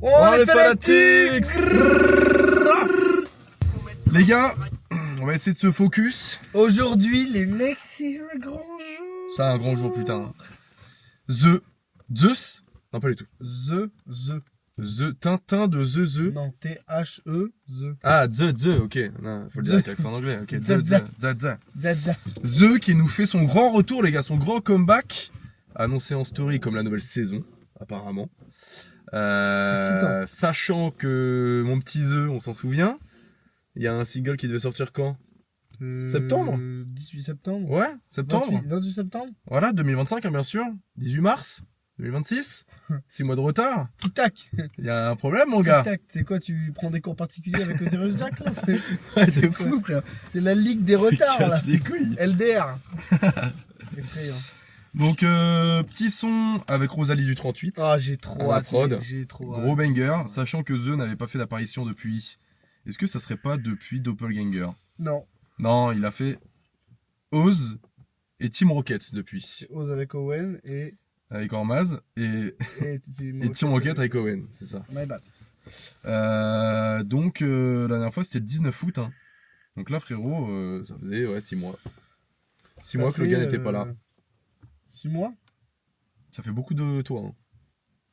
Oh les fanatiques. Les gars, on va essayer de se focus. Aujourd'hui, les mecs, c'est un grand jour. C'est un grand jour, putain. Zeus. Non, pas du tout. Tintin de The. Non, T-H-E, The. Ah, The, ok. Non, faut le dire avec l'accent anglais. Ok, The. Zaza. The qui nous fait son grand retour, les gars, son grand comeback. Annoncé en story comme la nouvelle saison, apparemment. Sachant que mon petit The, on s'en souvient. Il y a un single qui devait sortir quand ? Septembre ? 18 septembre. Ouais, septembre. 28 septembre. Voilà, 2025, hein, bien sûr. 18 mars 2026. 6 mois de retard. Tic-tac. Il y a un problème, mon gars. Tic-tac. C'est quoi, tu prends des cours particuliers avec Osiris Jack, là? Ouais, c'est fou, frère. C'est la ligue des retards, là. Casse les couilles. LDR. Effrayant. Donc, petit son avec Rosalie du 38. Ah, j'ai trop hâte. prod. J'ai trop Gros hâte. banger, sachant que The n'avait pas fait d'apparition depuis. Est-ce que ça serait pas depuis Doppelganger ? Non. Non, il a fait Oz et Team Rocket depuis. Ose avec Owen et. Avec Ormaz et Team Rocket avec Owen, c'est ça. My bad. Donc, la dernière fois c'était le 19 août. Hein. Donc là, frérot, ça faisait 6 mois. 6 mois que le gars n'était pas là. 6 mois. Ça fait beaucoup de toi. Hein.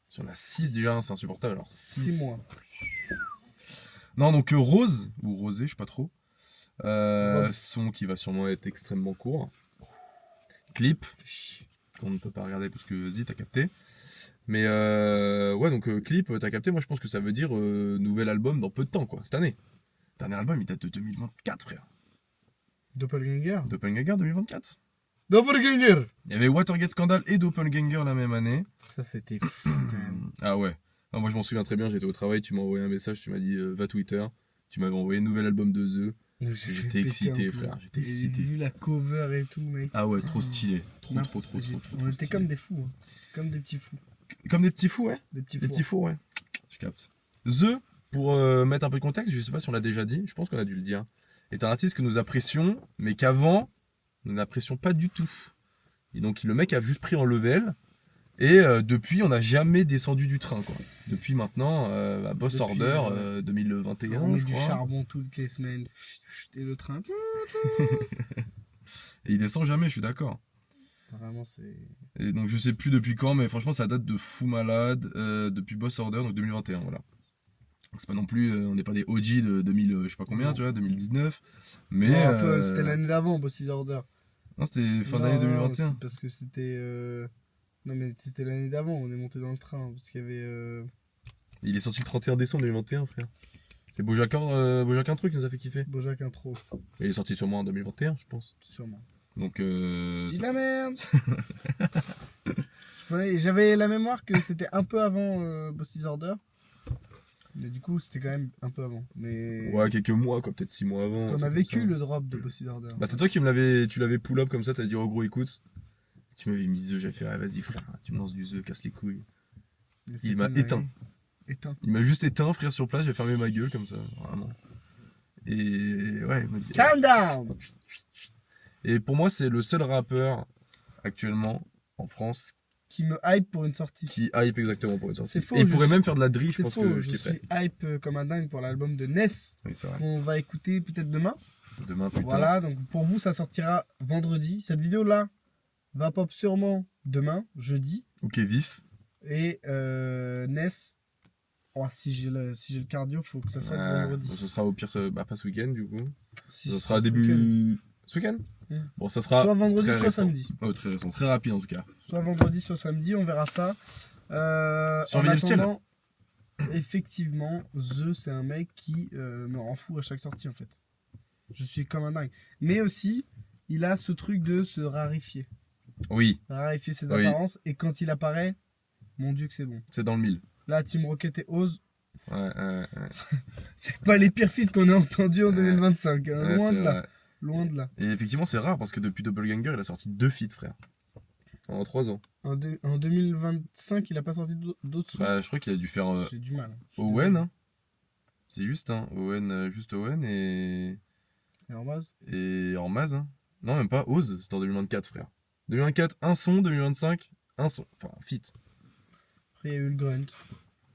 Si on a 6 déjà, c'est insupportable. Alors 6 mois. Non, donc Rose, ou Rosé, je sais pas trop. Rose. Son qui va sûrement être extrêmement court. Clip, qu'on ne peut pas regarder parce que vas-y, t'as capté. Mais ouais, donc clip, t'as capté. Moi, je pense que ça veut dire nouvel album dans peu de temps, quoi, cette année. Dernier album, il date de 2024, frère. Doppelganger. Doppelganger 2024. Doppelganger. Il y avait Watergate Scandal et Doppelganger la même année. Ça, c'était fou, quand même. Ah ouais. Ah, moi, je m'en souviens très bien. J'étais au travail, tu m'as envoyé un message, tu m'as dit va Twitter. Tu m'avais envoyé un nouvel album de The. J'étais excité, frère. J'étais excité. J'ai vu la cover et tout, mec. Ah ouais, trop stylé. Trop On était comme des fous. Hein. Comme des petits fous. Comme des petits fous, ouais. Des petits Des fous. petits fous, ouais. Je capte. The, pour mettre un peu de contexte, je sais pas si on l'a déjà dit, je pense qu'on a dû le dire, est un artiste que nous apprécions, mais qu'avant, nous n'apprécions pas du tout. Et donc le mec a juste pris en level, et depuis, on n'a jamais descendu du train, quoi. Depuis maintenant, Boss Depuis, Order 2021, on met je du crois. charbon toutes les semaines. Et le train. Et il descend jamais, je suis d'accord. Vraiment, c'est. Et donc je sais plus depuis quand, mais franchement ça date de fou malade, depuis Boss Order, donc 2021, voilà. Donc, c'est pas non plus, on n'est pas des OG de 2000, je sais pas combien, Non. tu vois, 2019. Mais Non, un peu, c'était l'année d'avant, Boss's Order. non, c'était fin d'année 2021. C'est parce que c'était. Non, mais c'était l'année d'avant, on est monté dans le train. Parce qu'il y avait. Il est sorti le 31 décembre 2021, frère. C'est Bojack un truc qui nous a fait kiffer. Bojack Intro, Et il est sorti sûrement en 2021, je pense. sûrement. Donc Je dis de la merde. J'avais la mémoire que c'était un peu avant Boss's Order. Mais du coup, c'était quand même un peu avant. Mais. ouais, quelques mois, quoi, peut-être 6 mois avant. Parce un qu'on a truc vécu comme ça. le drop de Boss's Order. Bah c'est toi qui tu l'avais pull up comme ça, t'as dit oh gros écoute. Tu m'avais mis The, j'avais fait ah, vas-y frère, tu me lances du The, casse les couilles. Mais Il m'a c'était éteint. Éteint. Il m'a juste éteint, frère, sur place, j'ai fermé ma gueule comme ça, vraiment. Et ouais, il m'a dit. Calm down. Et pour moi, c'est le seul rappeur actuellement en France Qui me hype pour une sortie. qui hype exactement pour une sortie. C'est faux, Et il je pourrait suis- même faire de la drill, je C'est pense faux, que je je kifferais. suis hype comme un dingue pour l'album de Ness Oui, c'est vrai. qu'on va écouter peut-être demain. Demain, putain. Voilà, donc pour vous, ça sortira vendredi. Cette vidéo-là va pop sûrement demain, jeudi. Ok, vif. Et Ness, oh, si j'ai le cardio, faut que ça soit vendredi. Bon, ce sera au pire, pas ce week-end du coup. Si Ce c'est sera ce début. week-end. Ce week-end Mm. Bon, ça sera. Soit vendredi, très soit récent. samedi. Oh, très récent, très rapide en tout cas. Soit vendredi, soit samedi, on verra ça. En Surveillez le ciel. attendant, effectivement, The, c'est un mec qui me rend fou à chaque sortie en fait. Je suis comme un dingue. Mais aussi, il a ce truc de se rarifier. Oui, Rarifier ses Oui. apparences. Et quand il apparaît, mon dieu que c'est bon. c'est dans le mille. Là, Team Rocket et Oz, Ouais. c'est pas les pires feats qu'on a entendus en Ouais. 2025. Hein. Ouais, Loin c'est de là. vrai. Loin de là. Et effectivement, c'est rare parce que depuis Doppelganger, il a sorti 2 feats, frère. En 3 ans. En 2025, il a pas sorti d'autres sons. Bah, je crois qu'il a dû faire J'ai du mal. Je suis Owen. désolé. Hein. C'est juste, hein. Owen, juste Owen et Et en base Ormaz. Hein. Non, même pas. Oz, c'était en 2024, frère. 2024, un son. 2025, un son. Enfin, un feat. Après, il y a eu le Grunt.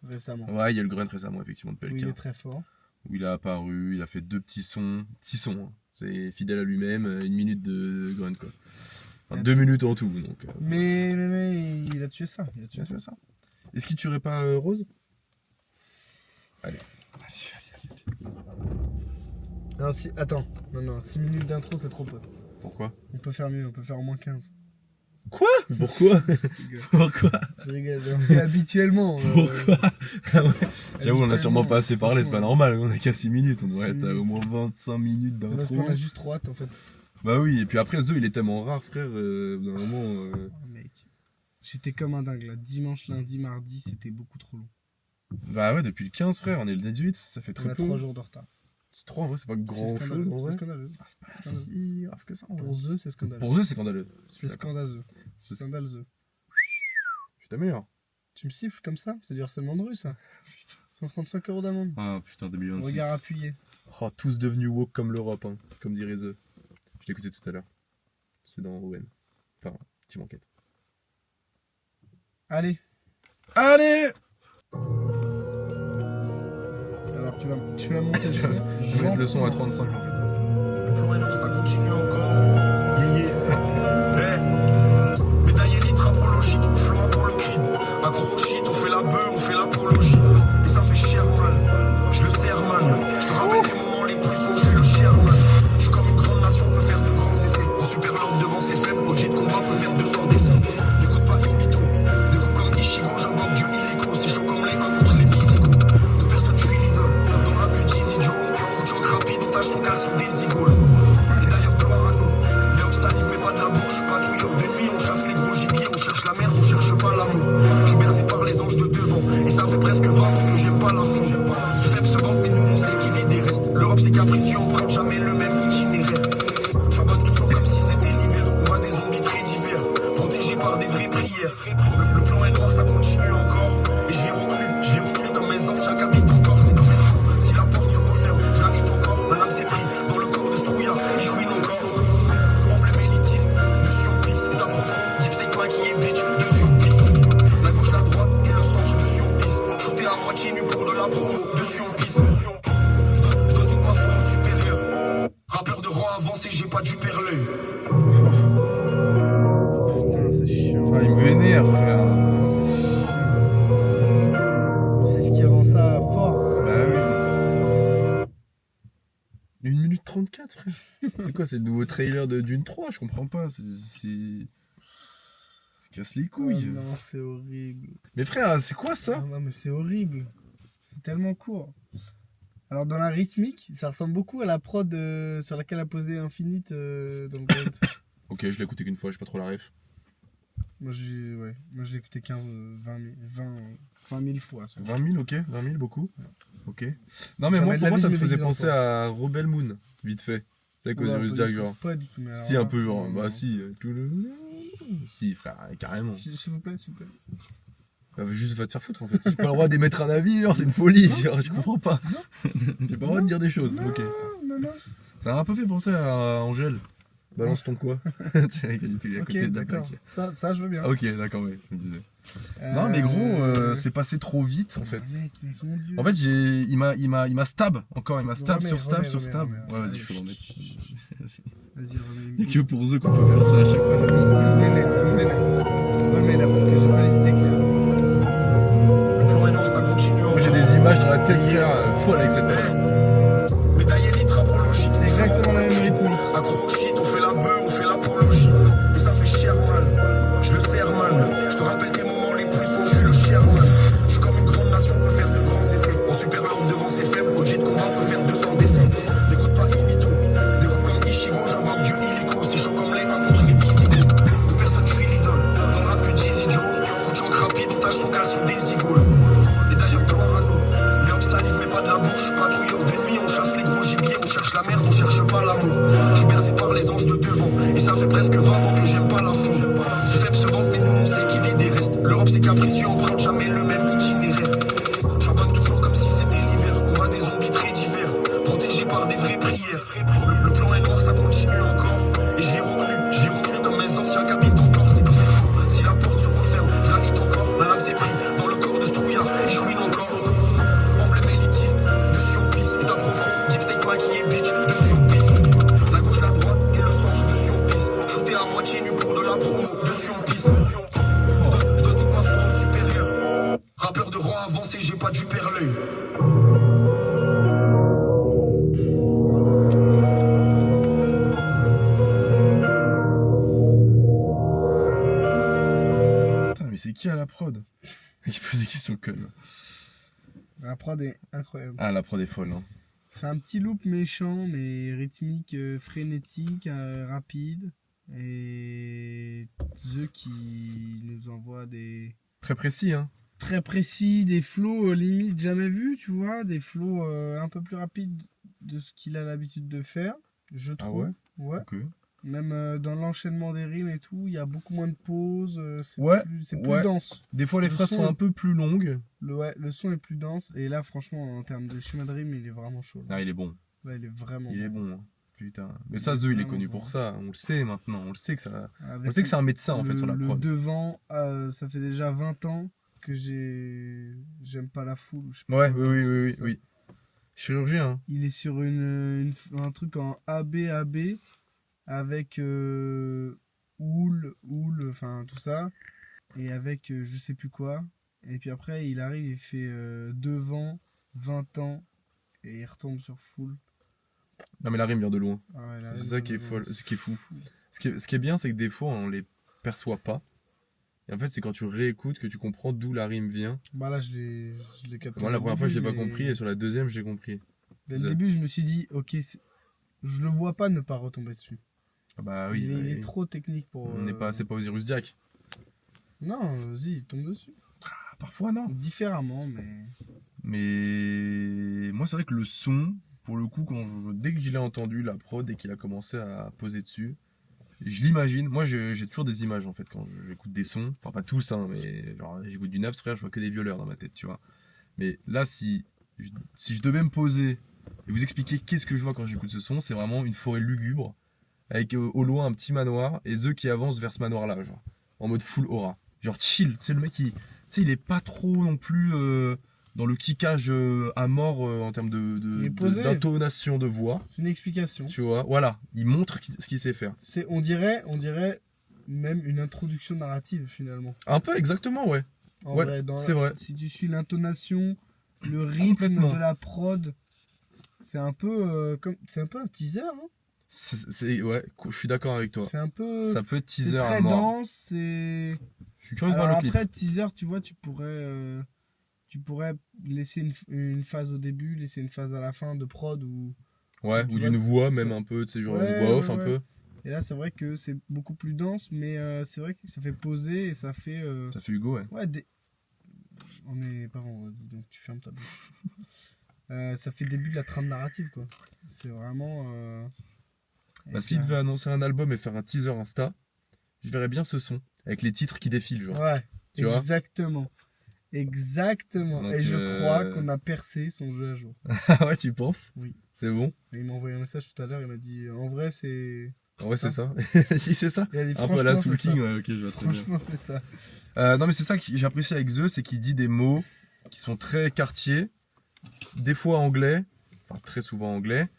récemment. Ouais, il y a le grunt récemment, effectivement, de Oui, il Pelka. est très fort. Où il a apparu, il a fait 2 petits sons. Hein. C'est fidèle à lui-même, 1 minute de grunt, quoi. Enfin, 2 minutes en tout, donc. Mais il a tué ça. Il a tué Tu as ça. Est-ce qu'il tuerait pas Rose? Allez. Non, attends. Non, 6 minutes d'intro, c'est trop peu. Pourquoi? On peut faire mieux, on peut faire au moins 15. Quoi? Pourquoi? Pourquoi? Je rigole. Mais habituellement. Pourquoi? Ah ouais. J'avoue, on a sûrement habituellement, pas assez parlé, c'est pas normal, on a qu'à 6 minutes, on devrait 6 être à au moins 25 minutes d'intro. Parce qu'on a juste trop hâte en fait. Bah oui, et puis après, The, il est tellement rare, frère, d'un moment... Oh, mec. J'étais comme un dingue là. Dimanche, lundi, mardi, c'était beaucoup trop long. Bah ouais, depuis le 15, frère, on est le 18, ça fait On très a peu. 3 jours de retard. C'est 3 en vrai, c'est pas grand C'est chose en vrai. scandaleux. Ah, c'est pas Scandaleux. si grave que ça en vrai. Pour The, c'est scandaleux. Pour The, c'est scandaleux. C'est scandaleux. C'est Scandaleux. Putain, meilleur. Tu me siffles comme ça? C'est du harcèlement de rue ça. 135 € d'amende. Ah putain, 2026. Regard appuyé. Oh, tous devenus woke comme l'Europe, hein, comme dirait The. Je l'ai écouté tout à l'heure. C'est dans Owen. Enfin, Team Enquête. Allez. Allez! Alors tu vas monter le son. Je vais mettre le son à 35 en fait. Le plan est noir, ça continue encore. Médaille élite rapologique, floa pour le crit. Accro au shit, on fait la bœuf, on fait l'apologie. Et ça fait cher man, je le serre man. Je te rappelle tes moments les plus sombres, je suis le Sherman. Je suis comme une grande nation, peut faire de grands essais. En super lord devant ses faibles, OG de combat peut faire 200 décès. N'écoute pas Imito, découpe comme Ishigo, j'invoque Dieu illico. C'est chaud comme les 1 contre les physicaux. De personne, je suis l'idole. Dans le rap que Dizzy Joe, coup de choc rapide, on tâche son caleçon des igoles. Et d'ailleurs, gloire à nous. Les hops salive, mais pas de la bouche. Patrouilleur de nuit, on chasse les gros gibiers, on cherche la merde, on cherche pas l'amour. Je suis bercé par les anges de devant, et ça fait presque 20 ans que j'aime pas la fou. Ce faible se vante, mais nous on sait qui vit des restes. L'Europe c'est capricieux, on prend jamais le même itinéraire. J'abonne toujours comme si c'était l'hiver, combat des zombies très divers, protégé par des vraies prières. Le plan est noir, ça continue encore, et je vis reclus comme mes anciens capitaux encore. C'est comme une tour, si la porte se referme, je la hite encore. Ma lame s'est pris dans le corps de ce trouillard, il jouit encore. Emblème élitiste, dessus on pisse, état profond, deep state maquillé, bitch, dessus on pisse. La gauche, la droite et le centre, dessus on pisse. Shooté à moitié nu pour de la promo, dessus on pisse. Je dois toute ma forme supérieure. Rappeur de rang avancé, j'ai pas du perlé. Putain, c'est chiant. Ah, il me vénère, frère. C'est ce qui rend ça fort. Bah oui. 1 minute 34, frère. C'est quoi, c'est le nouveau trailer de Dune 3? Je comprends pas. C'est. Casse les Oh couilles. non, c'est horrible. Mais frère, c'est quoi ça? Non, mais c'est horrible. C'est tellement court. Alors, dans la rythmique, ça ressemble beaucoup à la prod sur laquelle a posé Infinite dans le Gold. Ok, je l'ai écouté qu'une fois, j'ai pas trop la ref. Moi, je l'ai écouté 20 000 fois. Ça. 20 000, ok, 20 000, beaucoup. Ok. Non, mais Ça moi, va être pour la moi, ça me vie de mes faisait exemples, penser à Rebel Moon, vite fait. C'est vrai Ouais, qu'Osiris Jack, genre. Pas du tout, mais alors Si, là, un peu, genre, non, bah non. si. Si, frère, carrément. S'il vous plaît, s'il vous plaît. Bah, juste va te faire foutre en fait. J'ai pas le droit d'émettre un avis, genre, c'est une folie. Genre, je comprends pas. J'ai pas le droit de dire des choses. Non, Ok. non. Ça m'a un peu fait penser à Angèle. Balance ton quoi. Tiens, il était à Ok, côté de la d'accord. plaque. Ça, je veux bien. Ah, ok, d'accord, ouais, je me disais. Non, mais gros, c'est passé trop vite en fait. Mec, mon Dieu. En fait, il m'a stab encore, il m'a stab Remets, sur stab remets, sur stab. remets. Ouais, vas-y, Allez, je peux l'en mettre. Vas-y, remets. Il y a que pour eux qu'on peut faire ça à chaque fois, c'est ça. Remets là, parce que j'ai pas les idées claires. Le plan est noir, ça continue encore. Moi, j'ai des images dans la tête, frère, folles avec cette prod. Médaille élite rapologique. C'est exactement la même rythmique. Accro au shit, on fait la bœuf, on fait l'apologie. Et ça fait cher man, je le serre man. Je te rappelle tes moments les plus sombres, je suis le Sherman. Je suis comme une grande nation, peut faire de grands essais. En super lord devant ses faibles, OG de combat peut faire 200 décès. N'écoute pas Imito, découpe comme Ishigo, j'invoque Dieu illico. C'est chaud comme les 1 contre les physicaux. De personne, je suis l'idole. Dans le rap que Dizzy Joe, coup de choc rapide, on tâche son caleçon des igoles. Et d'ailleurs, gloire à nous. Les hops salive, mais pas de la bouche. Patrouilleur de nuit, on chasse les gros gibiers, on cherche la merde, on cherche pas l'amour. Je suis bercé par les anges de devant, et ça fait presque 20 ans que j'aime pas la fou. Ce faible se vante, mais nous on sait qui vit des restes. avancer, j'ai pas dû perler. Putain, mais c'est qui à la prod? Il pose des questions connes. La prod est incroyable. Ah, la prod est folle, hein. C'est un petit loop méchant, mais rythmique, frénétique, rapide. Et The qui nous envoie des... Très précis, hein. Très précis, des flows limite jamais vus, tu vois. Des flows un peu plus rapides de ce qu'il a l'habitude de faire, je trouve. ouais Ouais. Ok. Même dans l'enchaînement des rimes et tout, il y a beaucoup moins de pauses. Ouais, C'est plus ouais. dense. Des fois, les Le phrases son sont est- un peu plus longues. Le son est plus dense. Et là, franchement, en termes de schéma de rime, il est vraiment chaud. Là, Ah, il est bon. Là, il est vraiment Il est bon. bon, hein. Putain. Mais ça, The, il est vraiment connu bon. pour ça. On le sait maintenant. On le sait que ça. Avec On sait que c'est un médecin en fait le- sur la le prod. devant, ça fait déjà 20 ans que j'aime pas la foule. Je sais pas Ouais, comment oui, on oui, dit oui, ça. oui. Chirurgien, hein. Il est sur un truc en AB avec Oul, enfin tout ça. Et avec je sais plus quoi. Et puis après, il arrive, il fait devant 20 ans. Et il retombe sur full. Non, mais la rime vient de loin. Ah ouais, là, C'est ça qui est folle, ce qui est fou. Ce qui est bien, c'est que des fois, on les perçoit pas. Et en fait, c'est quand tu réécoutes que tu comprends d'où la rime vient. Bah là, je l'ai capté. Moi, la première fois, je l'ai pas mais compris. Et sur la deuxième, j'ai compris. Dès le The. début, je me suis dit, ok, je le vois pas ne pas retomber dessus. Ah bah oui. il est oui. trop technique pour. On n'est pas, c'est pas Osiris Jack. Non, vas-y, il tombe dessus. Ah, parfois, non. Différemment, mais. Mais moi, c'est vrai que le son, pour le coup, dès que je l'ai entendu, la prod, dès qu'il a commencé à poser dessus, je l'imagine. Moi, j'ai toujours des images en fait quand j'écoute des sons. Enfin, pas tous, hein, mais genre, j'écoute du Naps, frère, je vois que des violeurs dans ma tête, tu vois. Mais là, si je devais me poser et vous expliquer qu'est-ce que je vois quand j'écoute ce son, c'est vraiment une forêt lugubre, avec au loin un petit manoir, et The qui avance vers ce manoir-là, genre, en mode full aura. Genre chill, tu sais, le mec, tu sais, il est pas trop non plus dans le kickage à mort en termes Il est posé. d'intonation de voix. C'est une explication. Tu vois, voilà, il montre ce qu'il sait faire. On dirait même une introduction narrative finalement. Un peu exactement, ouais. En Ouais, vrai, c'est vrai. Si tu suis l'intonation, le rythme Complètement. de la prod, c'est un peu c'est un peu un teaser. Hein. Ouais, je suis d'accord avec toi. C'est un peu. Ça peut être C'est teaser à très mort. dense. C'est. Je suis curieux de Alors voir le clip. après teaser, tu vois, tu pourrais laisser une phase au début, laisser une phase à la fin de prod ou. Ouais, tu ou vois, d'une voix ça- même un peu, tu sais, genre Ouais, une voix off ouais, un ouais. peu. Et là, c'est vrai que c'est beaucoup plus dense, mais c'est vrai que ça fait poser et ça fait. Ça fait Hugo, ouais. Ouais, on est pas vendredi, donc tu fermes ta bouche. Ça fait début de la trame narrative, quoi. C'est vraiment. Bah, et s'il ça- devait annoncer un album et faire un teaser Insta, je verrais bien ce son, avec les titres qui défilent, genre. Ouais, Tu vois exactement. Exactement. Donc, et je crois qu'on a percé son jeu à jour. Ah ouais, tu penses? Oui. C'est bon? Et il m'a envoyé un message tout à l'heure, il m'a dit en vrai, c'est. Ah ouais, c'est ça. ça. Si, c'est ça. Il a dit, Un peu la franchement, Soul c'est ça. King, ouais, ok, je vois très bien. Franchement, c'est ça. Non, mais c'est ça que j'apprécie avec The, c'est qu'il dit des mots qui sont très quartiers, des fois anglais, enfin très souvent anglais,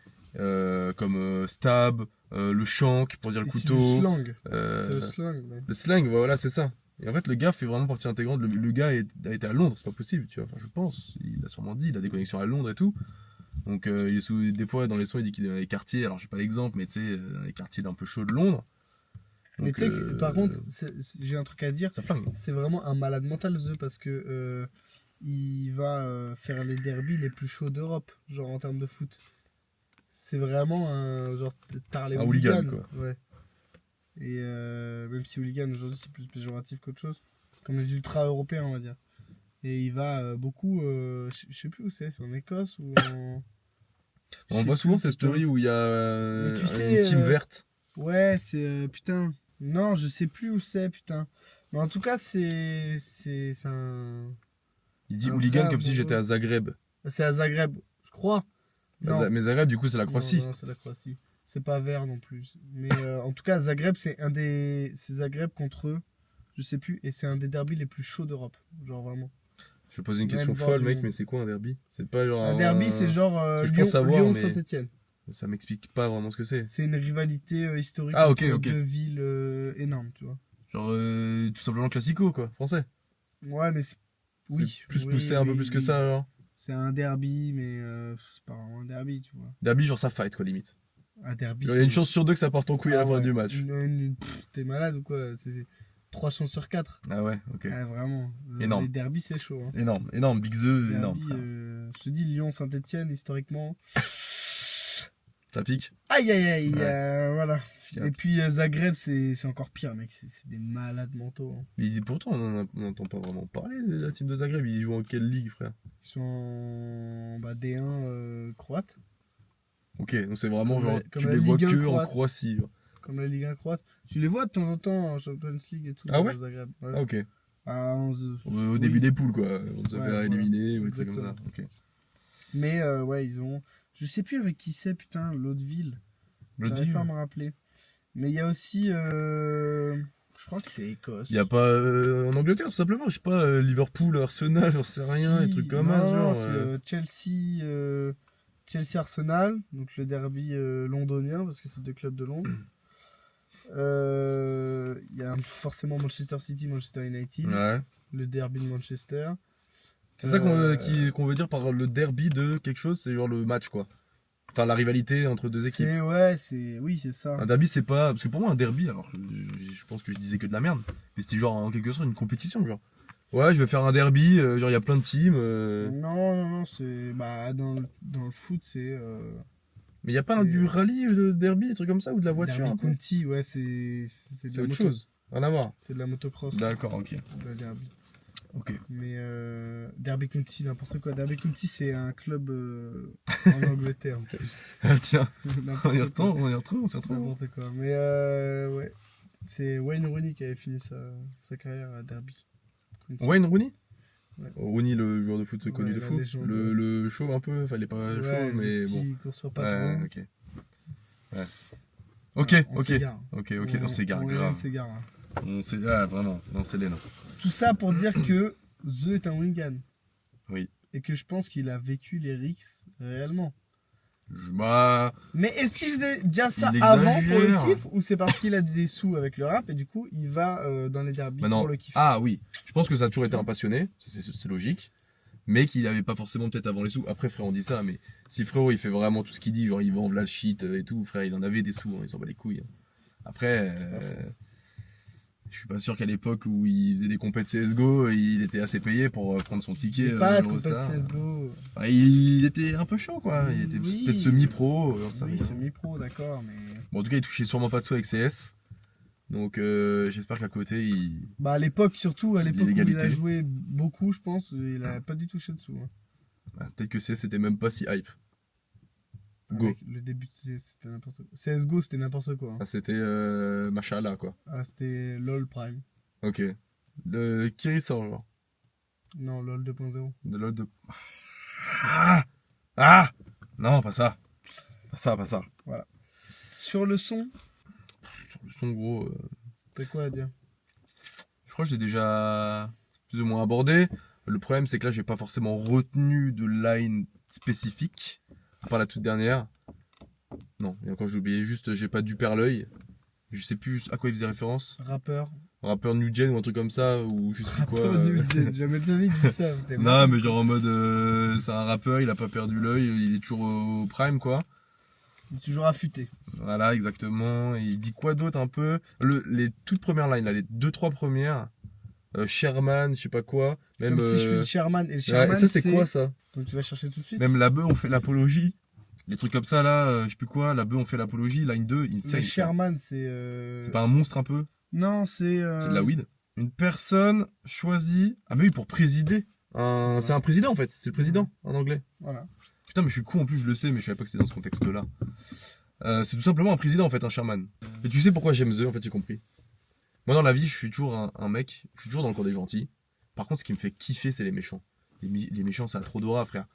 comme stab, le shank pour dire le Et c'est du couteau. slang. euh, C'est le slang. ouais. Le slang, voilà, c'est ça. Et en fait, le gars fait vraiment partie intégrante. Le gars a été à Londres, c'est pas possible, tu vois. Enfin, je pense. Il a sûrement dit, il a des connexions à Londres et tout. Donc, il est des fois, dans les sons, il dit qu'il est dans les quartiers. Alors, j'ai pas l'exemple, mais tu sais, dans les quartiers un peu chauds de Londres. Mais Donc, tu sais que, par contre, j'ai un truc à dire. ça flingue. C'est vraiment un malade mental, The, parce que il va faire les derbies les plus chauds d'Europe, genre en termes de foot. C'est vraiment un genre t'as les Un hooligan, hooligans, quoi. Ouais. Et même si hooligan aujourd'hui c'est plus péjoratif qu'autre chose, comme les ultra européens on va dire. Et il va beaucoup, je sais plus où c'est en Écosse ou en. Je On sais voit souvent plus, ces putain. stories où il y a Mais tu sais, une team verte. Ouais, c'est putain. Non, je sais plus où c'est putain. Mais en tout cas c'est un. Il dit un hooligan vrai comme si amoureux. j'étais à Zagreb. C'est à Zagreb, je crois. Non. Mais Zagreb, du coup, c'est la Croatie. Non, c'est la Croatie. C'est pas vert non plus. Mais en tout cas, Zagreb, c'est Zagreb contre eux. Je sais plus. Et c'est un des derbys les plus chauds d'Europe. Genre vraiment. Je vais poser une Même question voir folle, du mec, monde. mais c'est quoi un derby? C'est pas genre Un derby, c'est genre je pense savoir, Lyon mais- Saint-Etienne. Ça m'explique pas vraiment ce que c'est. C'est une rivalité historique Ah, ok, entre ok. deux villes énormes, tu vois. Genre tout simplement classico, quoi, français. Ouais, mais Oui. Plus oui, poussé un peu oui, plus que oui. ça, alors. C'est un derby, mais c'est pas vraiment un derby, tu vois. Derby, genre ça fight, quoi, limite. Un derby. Il y a une chance sur deux que ça parte en couille à la fin ouais. du match. T'es malade ou quoi? C'est 3 chances sur 4. Ah ouais, ok. Ouais, vraiment. Énorme. Les derbys, c'est chaud. Hein. Énorme, Big The, énorme. Derby, frère. je te dis, Lyon-Saint-Etienne, historiquement. Ça pique. Aïe, aïe, aïe, Ouais. voilà. Je capte. Et puis Zagreb, c'est encore pire, mec. C'est des malades mentaux. Hein. Mais pourtant, on n'entend pas vraiment parler de la team de Zagreb. Ils jouent en quelle ligue, frère? Ils sont en D1 croate, Ok, donc c'est vraiment Comme genre, la- comme tu la les vois Ligue 1 que en croate. Croatie. Genre. comme la Ligue 1 croate. Tu les vois de temps en temps en Champions League et tout. Ah ouais Zagreb. Ouais. Ah, ok. Ah, Au oui. début des poules, quoi. On se Ouais, faire voilà. éliminer ou des trucs comme ça. Exactement. Ok. Mais ouais, ils ont. Je sais plus avec qui c'est, putain, l'autre ville. L'autre J'arrive ville, pas à me rappeler. Mais il y a aussi. Je crois que c'est Écosse. il y a pas en Angleterre, tout simplement. Je sais pas, Liverpool, Arsenal, j'en sais rien, Si, des trucs comme non, ça. Genre, c'est Chelsea Arsenal, donc le derby londonien, parce que c'est deux clubs de Londres. Il y a forcément Manchester City, Manchester United, Ouais. le derby de Manchester. C'est ça Euh, qu'on veut dire par le derby de quelque chose, c'est genre le match, quoi. Enfin, la rivalité entre deux équipes. Oui, c'est ça. Un derby, c'est pas. Parce que pour moi, un derby, alors je pense que je disais que de la merde, mais c'était genre en quelque sorte une compétition, genre. Ouais, je vais faire un derby, genre il y a plein de teams. Non, c'est. Bah, dans le foot, c'est. Mais il y a pas c'est- du rallye, de derby, des trucs comme ça, ou de la voiture un Derby peu County, ouais, c'est de C'est la autre moto. chose. Rien à voir. C'est de la motocross. D'accord, ok. Le derby. Ok. Mais Derby County, n'importe quoi. Derby County, c'est un club en Angleterre en plus. Ah, tiens, N'importe on y quoi. retourne, on s'y retrouve. N'importe quoi. Mais ouais. C'est Wayne Rooney qui avait fini sa carrière à Derby County. Wayne Rooney Ouais. Rooney, le joueur de foot connu Ouais, de la fou. légende. Le chauve un peu, enfin il est pas Ouais, chauve, mais le bon. petit courseur pas Ouais, trop. ok. Ouais. Voilà, on Ok. s'égare. Ok, on s'égare on grave. s'égare, là. On s'égare, ah, vraiment. Non, c'est laid, non. Tout ça pour dire que The est un hooligan. Oui. Et que je pense qu'il a vécu les rixes réellement. Bah. Mais est-ce qu'il faisait déjà ça Il avant pour le exagère. kiff ou c'est parce qu'il a des sous avec le rap et du coup il va dans les derbies Bah non. pour le kiff? Ah oui. Je pense que ça a toujours été un passionné, c'est logique. Mais qu'il avait pas forcément peut-être avant les sous. Après, frère, on dit ça, mais si frérot il fait vraiment tout ce qu'il dit, genre il vend là le shit et tout, frère, il en avait des sous, hein, il s'en bat les couilles. Après, C'est pas faux. je suis pas sûr qu'à l'époque où il faisait des compètes CSGO, il était assez payé pour prendre son ticket. C'est pas de Eurostar. compète CSGO. Bah, il était un peu chaud, quoi. Il était Oui. peut-être semi-pro. j'en sais Oui, rien. semi-pro, d'accord, mais. Bon, en tout cas, il touchait sûrement pas de sous avec CS. Donc, j'espère qu'à côté, il. Bah à l'époque, surtout à l'époque où il a L'illégalité. joué beaucoup, je pense, il a pas du tout touché dessous. Hein. Bah, peut-être que CS c'était même pas si hype. Go. Avec le début de CS, c'était n'importe quoi. CSGO, c'était n'importe quoi. Hein. Ah, c'était Machala, quoi. Ah, c'était LOL Prime. Ok. Qui ressort, genre Non, LOL 2.0. De l'autre de. Ah Non, pas ça. Pas ça. Sur le son, Le son, gros. t'as quoi à dire? Je crois que je l'ai déjà plus ou moins abordé. Le problème, c'est que là, j'ai pas forcément retenu de line spécifique. À part la toute dernière. Non, et encore, j'ai oublié. Juste, j'ai pas dû perdre l'œil. Je sais plus à quoi il faisait référence. Rappeur. Rappeur New Gen ou un truc comme ça. Ou je sais plus quoi. Rappeur New Gen, jamais de ta vie dit ça. t'es Non, malade. mais genre en mode. C'est un rappeur, il a pas perdu l'œil. Il est toujours au prime, quoi. Il est toujours affûté. Voilà, exactement. Et il dit quoi d'autre un peu les toutes premières lines, là, les 2-3 premières. Sherman, je sais pas quoi. Même, Comme si je suis le Sherman. Et le ouais, Sherman, ça, c'est quoi ça? Donc tu vas chercher tout de suite. Même la bœuf, on fait l'apologie. Les trucs comme ça, là, je sais plus quoi. La bœuf, on fait l'apologie. Line 2, Le insane. Sherman, c'est. C'est pas un monstre un peu? Non, c'est. C'est de la weed. Une personne choisie. Ah, mais oui, pour présider. C'est un président en fait. C'est le président en anglais. Voilà. Putain, mais je suis con en plus, je le sais, mais je savais pas que c'était dans ce contexte-là. C'est tout simplement un président en fait, un Sherman. Et tu sais pourquoi j'aime The en fait, j'ai compris. Moi dans la vie, je suis toujours un mec, je suis toujours dans le camp des gentils. Par contre, ce qui me fait kiffer, c'est les méchants. Les méchants, ça a trop d'aura, frère.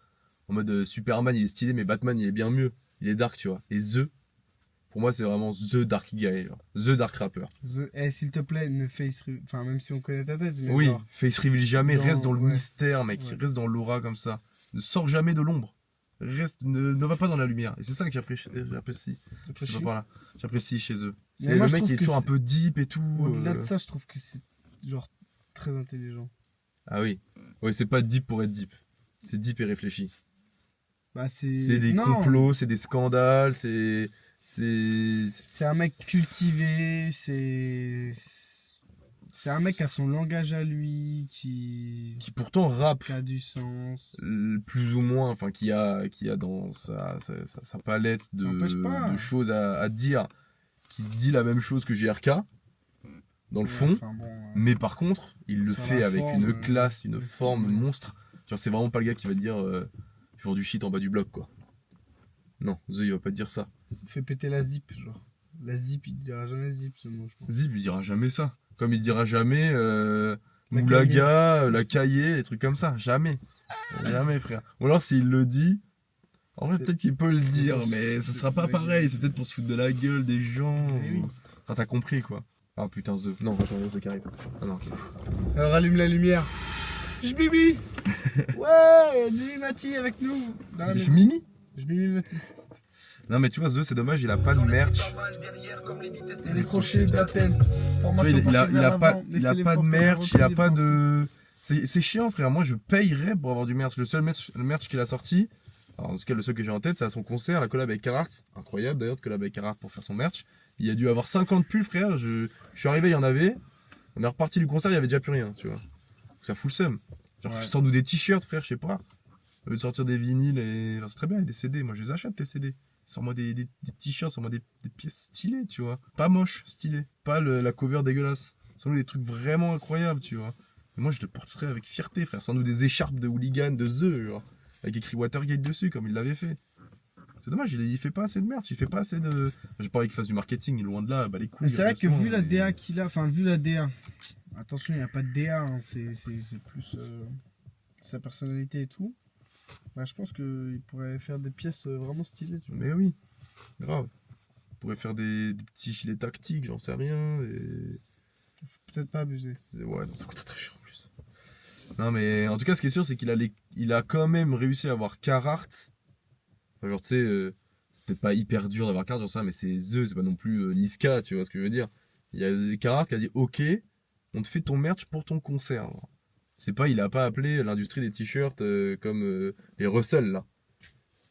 En mode Superman, il est stylé, mais Batman, il est bien mieux. Il est dark, tu vois. Et The, pour moi, c'est vraiment The Dark Guy, genre. The Dark Rapper. S'il te plaît, ne face. Enfin, même si on connaît ta tête. Mais Oui, genre, face reveal jamais, dans- reste dans le ouais. mystère, mec. Ouais. Reste dans l'aura comme ça. Ne sors jamais de l'ombre. Reste, ne va pas dans la lumière. Et c'est ça que j'apprécie. C'est pas par là. J'apprécie chez eux. C'est moi, le je mec trouve qui est que toujours un c'est- peu deep et tout. Au-delà de ça, je trouve que c'est genre très intelligent. Ah oui. Ouais, c'est pas deep pour être deep. C'est deep et réfléchi. Bah, C'est des non, complots, c'est des scandales, c'est... C'est un mec cultivé, c'est un mec qui a son langage à lui, Qui pourtant rappe qui a du sens. plus ou moins, enfin qui a dans sa palette Ça n'empêche pas. de choses à dire, qui dit la même chose que JRK, dans le fond, Enfin, bon, mais par contre, il le Sur fait la avec forme, une classe, une le forme film, ouais. monstre. Genre c'est vraiment pas le gars qui va te dire je vends du shit en bas du bloc quoi. Non, The il va pas te dire ça. il fait péter la zip, genre. La zip, il dira jamais zip ce mot, je pense. Zip il dira jamais ça. Comme il dira jamais La Moulaga, la cahier, des trucs comme ça. Jamais. Jamais frère. Ou alors s'il le dit, en vrai C'est- peut-être qu'il peut le dire, pour mais se ça foutre sera de pas la pareil. gueule. C'est peut-être pour se foutre de la gueule des gens. Eh oui. Enfin t'as compris quoi. Ah putain The. Non attends, The qui arrive. Ah non ok. Alors allume la lumière. J'bibi. Ouais, Mimi Mati avec nous. Dans la Je maison. mimi. J'bibi Mati. Non mais tu vois The c'est dommage, il a pas de merch. Et les crochets de la tête. Tu vois, Formation il a portée vers pas, l'avant, il a mettez pas de l'effort merch, pour il a repli pas défensif. de. C'est chiant, frère. Moi, je payerais pour avoir du merch. Le merch qu'il a sorti, alors, en tout cas, le seul que j'ai en tête, c'est à son concert, la collab avec Carhartt. Incroyable d'ailleurs de collab avec Carhartt pour faire son merch. Il a dû avoir 50 pulls, frère. Je suis arrivé, il y en avait. On est reparti du concert, il y avait déjà plus rien, tu vois. Donc, ça fout le seum. Genre, Ouais. sors-nous des t-shirts, frère, je sais pas. Au lieu de sortir des vinyles et. Enfin, c'est très bien, et des CD. Moi, je les achète, tes CD. Sors-moi des t-shirts, sors-moi des pièces stylées, tu vois. Pas moche, stylé. Pas la cover dégueulasse. Sors-nous des trucs vraiment incroyables, tu vois. Et moi, je le porterais avec fierté, frère. Sors-nous des écharpes de hooligan, de The, genre. Avec écrit Watergate dessus, comme il l'avait fait. C'est dommage, il fait pas assez de merde, il fait pas assez de. J'ai pas envie qu'il fasse du marketing, loin de là, bah les couilles. Mais c'est vrai que honnêtement, vu la mais- DA qu'il a, enfin vu la DA, attention, il n'y a pas de DA, hein, c'est plus sa personnalité et tout. Bah, je pense qu'il pourrait faire des pièces vraiment stylées, tu vois. Mais oui, grave. On pourrait faire des petits gilets tactiques, j'en sais rien. Faut peut-être pas abuser. Ouais, non, ça coûterait très cher en plus. Non, mais en tout cas, ce qui est sûr, c'est il a quand même réussi à avoir Carhartt. Enfin, genre, tu sais, c'est peut-être pas hyper dur d'avoir Carhartt, genre ça, mais c'est The, c'est pas non plus Niska, tu vois ce que je veux dire. Il y a Carhartt qui a dit ok, on te fait ton merch pour ton concert. Genre. C'est pas, il a pas appelé l'industrie des t-shirts comme les Russell là.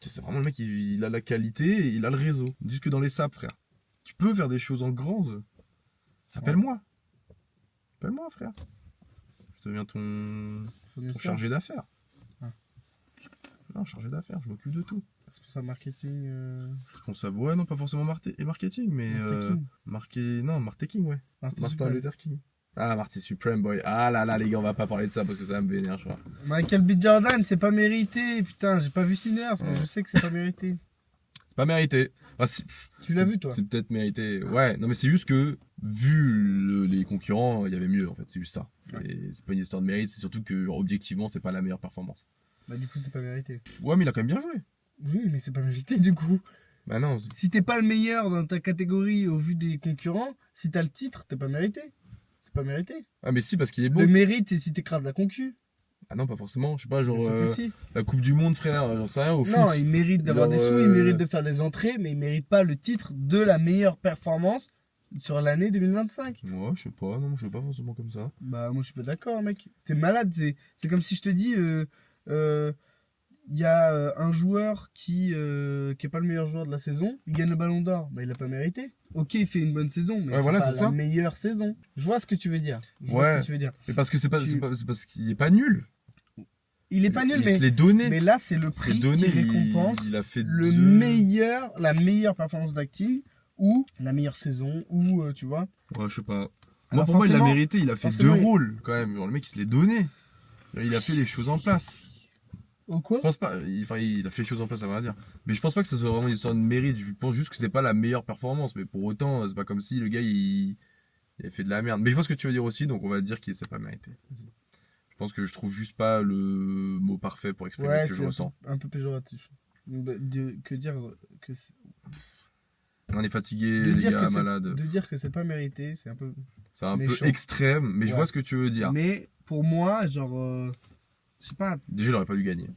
C'est vraiment le mec, il a la qualité et il a le réseau. Jusque dans les sapes, frère. Tu peux faire des choses en grand. Appelle-moi. Appelle-moi, frère. Je deviens ton chargé d'affaires. Ah. Non, chargé d'affaires, je m'occupe de tout. Responsable marketing. Responsable, ouais, non, pas forcément marketing, mais. Marketing, ouais. Martin Luther King. Ah, Marty Supreme, boy. Ah là là, les gars, on va pas parler de ça parce que ça me vénère, je crois. Michael B. Jordan, c'est pas mérité. Putain, j'ai pas vu Sinners, mais Ouais. je sais que c'est pas mérité. C'est pas mérité. Enfin, Tu l'as vu, toi? c'est peut-être mérité. Ouais, non, mais c'est juste que, vu les concurrents, il y avait mieux, en fait. C'est juste ça. Ouais. Et c'est pas une histoire de mérite, c'est surtout que, genre, objectivement, c'est pas la meilleure performance. Bah, du coup, c'est pas mérité. Ouais, mais il a quand même bien joué. Oui, mais c'est pas mérité, du coup. Bah non, Si t'es pas le meilleur dans ta catégorie au vu des concurrents, si t'as le titre, t'es pas mérité. C'est pas mérité. ah, mais si, parce qu'il est Le bon. mérite, c'est si t'écrases la concu. Ah non, pas forcément. Je sais pas, genre, C'est que si. la Coupe du Monde, frère, j'en sais rien, au Non, foot. il mérite d'avoir Genre, des sous, il mérite de faire des entrées, mais il mérite pas le titre de la meilleure performance sur l'année 2025. Ouais, je sais pas, non, je sais pas forcément comme ça. Bah, moi, je suis pas d'accord, mec. C'est malade. C'est comme si je te dis, il y a un joueur qui est pas le meilleur joueur de la saison, il gagne le ballon d'or. Bah, il a pas mérité. Ok, il fait une bonne saison, mais Ouais, c'est voilà, pas c'est la ça. meilleure saison. Je vois ce que tu veux dire. Je vois Ouais. ce que tu veux dire. Mais parce que c'est Tu- parce qu'il est pas nul. Il est pas nul, Il se l'est donné. mais là, c'est le Il se l'est prix donné, qui récompense il a fait la meilleure performance d'acting ou la meilleure saison ou tu vois. Ouais, je sais pas. Alors, Moi, pour moi, il l'a forcément- mérité. Il a fait deux forcément, il- rôles, quand même. Genre, le mec, il se l'est donné. Il a fait les choses en place. Au quoi? Je pense pas. Il a fait les choses en place, ça va dire. Mais je pense pas que ce soit vraiment une histoire de mérite. Je pense juste que c'est pas la meilleure performance. Mais pour autant, c'est pas comme si le gars, il a fait de la merde. Mais je vois ce que tu veux dire aussi, donc on va dire qu'il s'est pas mérité. Vas-y. Je pense que je trouve juste pas le mot parfait pour exprimer Ouais, ce que je c'est ressens. un peu péjoratif. Que dire que On est fatigué, de les dire gars, que malades. de dire que c'est pas mérité, c'est un peu. C'est un méchant. peu extrême, mais je Ouais. vois ce que tu veux dire. Mais pour moi, genre, je sais pas. Déjà, il aurait pas dû gagner.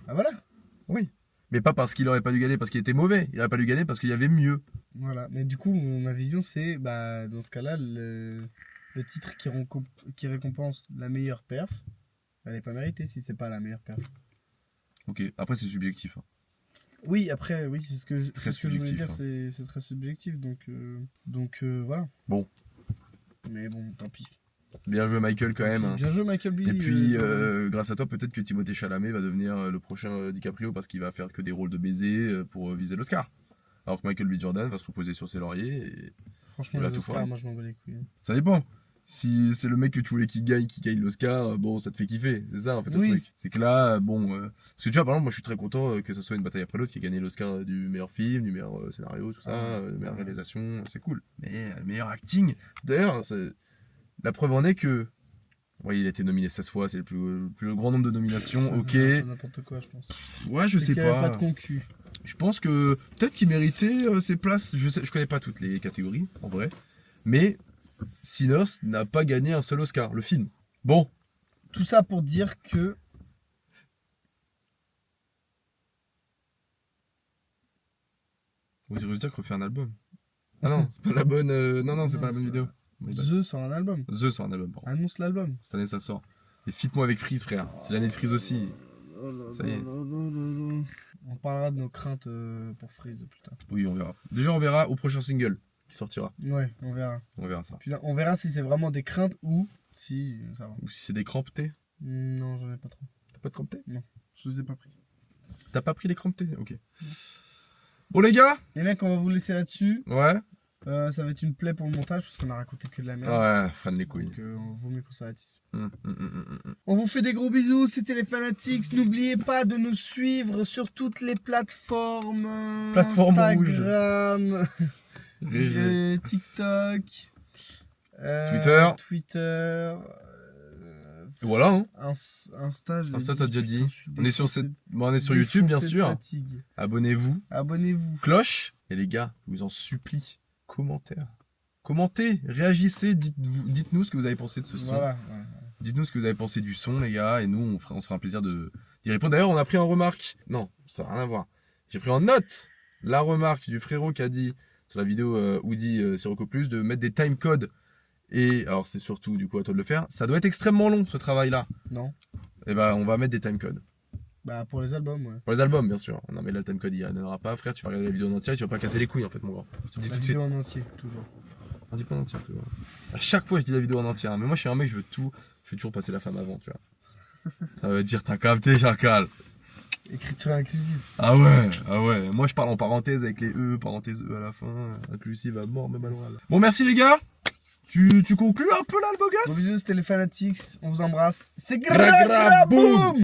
Ah voilà, Oui. Mais pas parce qu'il aurait pas dû gagner parce qu'il était mauvais. Il aurait pas dû gagner parce qu'il y avait mieux. voilà. Mais du coup, ma vision, c'est, bah, dans ce cas-là, le titre qui récompense la meilleure perf, elle n'est pas méritée si c'est pas la meilleure perf. Ok, après c'est subjectif. Hein. Oui, après, oui, c'est ce que je voulais subjectif, dire, hein. c'est très subjectif, donc voilà. Bon. Mais bon, tant pis. Bien joué Michael quand même. Hein. Bien joué Michael B. Et puis, grâce à toi, peut-être que Timothée Chalamet va devenir le prochain DiCaprio parce qu'il va faire que des rôles de baiser pour viser l'Oscar. Alors que Michael B. Jordan va se reposer sur ses lauriers et Franchement, il va les tout Oscars, faire. moi je m'en bats les couilles. Ça dépend. Si c'est le mec que tu voulais qui gagne l'Oscar, bon, ça te fait kiffer. C'est ça, en fait, le Oui. truc. C'est que là, bon... parce que tu vois, par exemple, moi, je suis très content que ce soit Une bataille après l'autre qui ait gagné l'Oscar du meilleur film, du meilleur scénario, tout ça, de meilleure réalisation. C'est cool. Mais meilleur acting... D'ailleurs, la preuve en est que... Oui, il a été nominé 16 fois, c'est le plus grand nombre de nominations, ok. C'est n'importe quoi, je pense. Ouais, je sais qu'il y avait pas. pas de concu. Je pense que peut-être qu'il méritait ses places. Je connais pas toutes les catégories, en vrai. Mais Sinners n'a pas gagné un seul Oscar, le film. Bon. Tout ça pour dire que Vous irez dire qu'on fait un album. Ah non, c'est pas la bonne. Non, c'est Non, pas la bonne c'est vidéo. The sort un album. The sort un album, pardon. Annonce l'album. Cette année, ça sort. Et fit-moi avec Freeze, frère. C'est l'année de Freeze aussi. Ça y est. On parlera de nos craintes pour Freeze plus tard. Oui, on verra. Déjà, on verra au prochain single qui sortira. Ouais, on verra. On verra ça. Puis là, on verra si c'est vraiment des craintes ou si ça va. Ou si c'est des crampes T. Non, j'en ai pas trop. T'as pas de crampes T? Je les ai pas pris. T'as pas pris les crampes T? Ok. Bon, les gars? Les mecs, on va vous laisser là-dessus. Ouais. Ça va être une plaie pour le montage parce qu'on a raconté que de la merde. Ouais, fan les couilles. Donc, vaut mieux qu'on s'arrête ici. Hum. On vous fait des gros bisous, c'était les Fanatics. N'oubliez pas de nous suivre sur toutes les plateformes. Plateforme Instagram, Régé. TikTok, Twitter. Voilà, hein. Insta, je l'ai Insta, dit. t'as déjà dit. Putain, je suis On est sur défoncé- on est sur YouTube, bien défoncé de sûr. fatigue. Abonnez-vous. Abonnez-vous. Cloche. Et les gars, je vous en supplie, commentaires. Commentez, réagissez, dites-nous ce que vous avez pensé de ce son. Voilà. Dites-nous ce que vous avez pensé du son, les gars, et nous, on se fera un plaisir d'y répondre. D'ailleurs, on a pris en remarque. Non, ça n'a rien à voir. J'ai pris en note la remarque du frérot qui a dit sur la vidéo Woody Sirocco Plus de mettre des timecodes. Et alors, c'est surtout du coup à toi de le faire. Ça doit être extrêmement long ce travail-là. Non. Et ben, on va mettre des timecodes. Bah, pour les albums, ouais. Pour les albums, bien sûr. Non, mais là, le timecode, il n'y en aura pas, frère. Tu vas regarder la vidéo en entier et tu vas pas casser les couilles, en fait, mon gars. Je te dis La tout de suite. vidéo en entier, toujours. On dit pas en entier, tu vois. À chaque fois, je dis la vidéo en entier. Hein. Mais moi, je suis un mec, je fais toujours passer la femme avant, tu vois. Ça veut dire, t'as capté, Chacal. Écriture inclusive. Ah ouais. Moi, je parle en parenthèse avec les E, parenthèse E à la fin. Inclusive à mort, même à l'oral. Bon, merci, les gars. Tu conclus un peu là, le beau Gros gosse? bisous, c'était les Fanatics. On vous embrasse. C'est Gra, gra, gra, boum. boum.